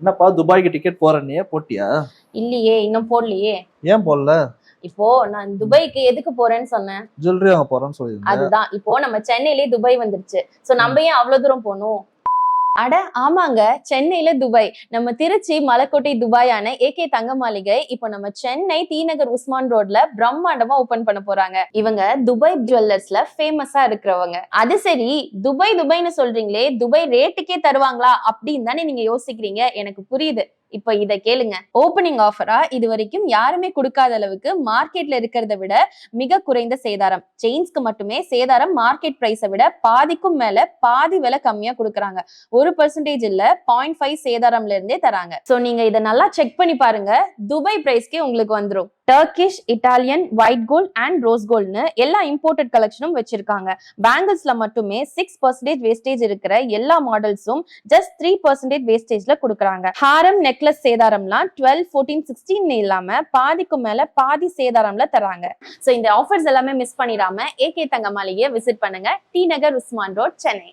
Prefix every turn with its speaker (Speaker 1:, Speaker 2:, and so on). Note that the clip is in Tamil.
Speaker 1: என்னப்பா துபாய்க்கு டிக்கெட் போறேன்னே போட்டியா?
Speaker 2: இல்லையே, இன்னும் போடலையே.
Speaker 1: ஏன் போடல?
Speaker 2: இப்போ நான் துபாய்க்கு எதுக்கு போறேன்னு சொன்னேன்?
Speaker 1: ஜுவல்லரி வாங்க போறேன்னு சொல்லியிருந்தேன்.
Speaker 2: அதுதான், இப்போ நம்ம சென்னையிலேயே துபாய் வந்துருச்சு. சோ நம்ம ஏன் அவ்வளவு தூரம் போகணும்? அட ஆமாங்க, சென்னையில துபாய். நம்ம திருச்சி மலைக்கோட்டை துபாயான ஏகே தங்க மாளிகை இப்போ நம்ம சென்னை டி நகர் உஸ்மான் ரோட்ல பிரம்மாண்டமா ஓபன் பண்ண போறாங்க. இவங்க துபாய் ஜுவல்லர்ஸ்ல ஃபேமஸா இருக்கிறவங்க. அது சரி, துபாய் துபாய்னு சொல்றீங்களே, துபாய் ரேட்டுக்கே தருவாங்களா அப்படின்னு தானே நீங்க யோசிக்கிறீங்க. எனக்கு புரியுது. இப்ப இத கேளுங்க. ஓபனிங் ஆஃபரா இது வரைக்கும் யாருமே கொடுக்காத அளவுக்கு மார்க்கெட்ல இருக்கிறத விட மிக குறைந்த சேதாரம். செயின்ஸ்க்கு மட்டுமே சேதாரம் மார்க்கெட் பிரைஸை விட பாதிக்கும் மேல பாதி விலை கம்மியா கொடுக்குறாங்க. 1% இல்ல 0.5 சேதாரம்ல இருந்தே தராங்க. சோ நீங்க இதை நல்லா செக் பண்ணி பாருங்க. துபாய் பிரைஸ்க்கே உங்களுக்கு வந்துரும். Turkish, Italian, white gold and rose கோல்ட்னு எல்லா இம்போர்ட்டட் கலெக்ஷனும் வச்சிருக்காங்க. பேங்கிள்ஸ்ல மட்டுமே 6% வேஸ்டேஜ் இருக்கிற எல்லா மாடல்ஸும் ஜஸ்ட் 3% வேஸ்டேஜ்ல கொடுக்குறாங்க. ஹாரம் நெக்லஸ் சேதாரம்லாம் 12, 14, 16 இல்லாம பாதிக்கும் மேல பாதி சேதாரம்ல தராங்க. சோ இந்த ஆஃபர்ஸ் எல்லாமே மிஸ் பண்ணிடாம ஏகே தங்க மாளிகையை விசிட் பண்ணுங்க. டி நகர் உஸ்மான் ரோட், சென்னை.